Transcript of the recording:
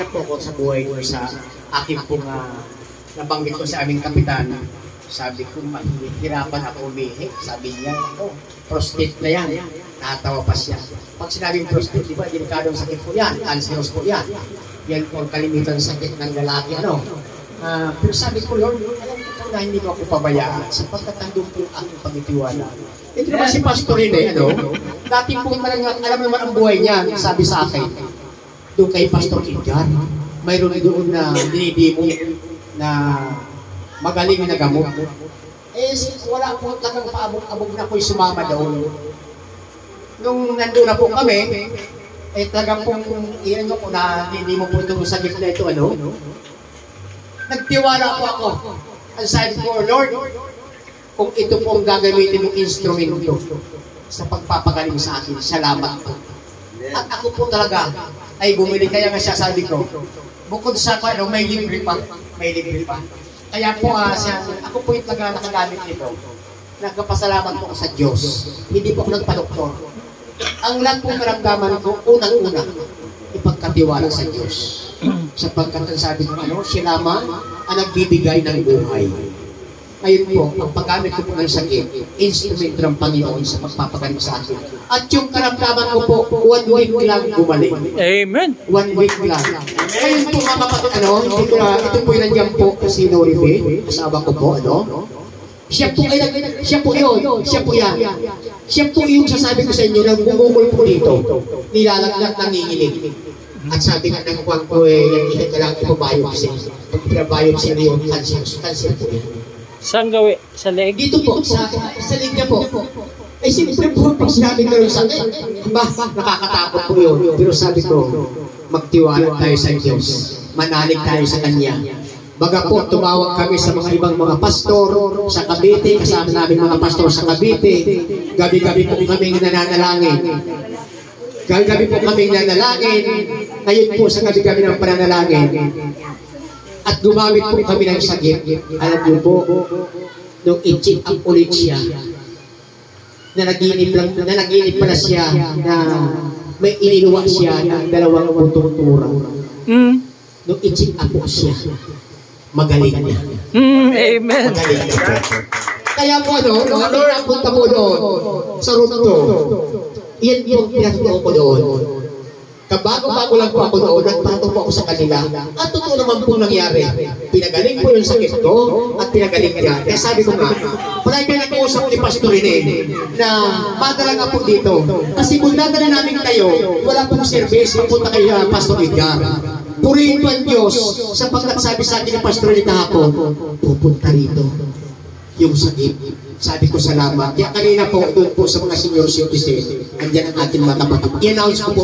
hirap po ako sa buhay ko sa akin pong nabanggit ko sa aming kapitan. Sabi ko, mahihirapan ako umihi. Sabi niya, prostate na yan. Natawa pa siya. Pag sinabing prostate, di ba, delikadong sakit po yan. Cancerous po yan. Yan po ang kalimitan sakit ng lalaki, pero sabi ko, Lord, alam ko na hindi mo ako pabayaan sapagkat nandun po ang aking pagtitiwala. Ito naman si Pastor Rene, dati po alam naman ang buhay niya, sabi sa akin, doon kay Pastor Edgar, mayroon doon na dinidimo na magaling na gamot. Wala po talagang paabog-abog na po'y sumama doon. Nung nandun na po kami, talagang pong iyan ko na hindi mo po itong sagip na ito, nagtiwala po ako. Ang sabi ko, Lord, kung ito po ang gagamitin mong instrumento sa pagpapagaling sa akin, salamat po. At ako po talaga ay bumili. Kaya nga siya sabi ko, bukod sa may libre pa. May libre pa. Kaya po, ako po yung talaga nakagamit nito. Nagpapasalamat po ako sa Diyos. Hindi po ako nagpa-doktor. Ang lahat po naramdaman ko, unang-una, ipagkatiwala sa Diyos. Sapagkat ang sabi ko, siya lamang ang nagbibigay ng buhay. Ngayon po, ang paggamit ko po ng sakit, instrumento ng Panginoon sa pagpapagaling sa akin. At yung karamdaman ko po, 1 week lang gumaling. Amen. 1 week lang. Ngayon po, mga kapatid, ito po yung nandiyan po si Noribe, asawa ko po, Siya po yun. Siya po yan. Siya po yung sasabi ko sa inyo, nagbumukol po dito. Nilalaglag, nanginginig. At sabi nga ng kuwan ko, hindi ka lang ipabayopsi. Pag pinabayopsi na yun, cancer po yan. Saan gawin? Sa leeg? Dito po, sa leeg niya po. Siyempre po, pag sinabi ko yung sakit, nakakatakot po yun. Pero sabi ko, magtiwala tayo sa Diyos. Manalig tayo sa Kanya. Baga po, tumawag kami sa mga ibang mga pastor sa Cavite, kasama namin mga pastor sa Cavite. Gabi-gabi po kami nananalangin. Gabi-gabi po kami nananalangin. Ngayon po sa gabi-gabi ng pananalangin. At gumamit po kami ng sagip. Alam niyo po, nung i-check up ulit siya, nanaginip pala siya na may iniluwa siya ng 2 butong tura. Nung i-check up po siya, magaling niya. Amen. Magaling niya. Kaya po, nung napunta po doon, sa room 2, iyan po pinatutuo ko doon. Kabago-bago lang po ako doon, nagpato po ako sa kanila. At totoo naman po nangyari. Pinagaling po yung sakit ko at pinagaling niya. Kaya sabi ko nga, parang kayo nag-uusap ni Pastor Rene na padala nga po dito. Kasi kung dadala namin kayo, wala pong service, mapunta kayo Pastor Edgar. Purihin po ang Diyos sapagkat sabi sa akin ni Pastor Rene kahapon, pupunta rito yung sakit. Sabi ko salamat. Kaya kanina po, doon po sa mga senior citizen, andyan ang ating mga kapatid. I-announce ko po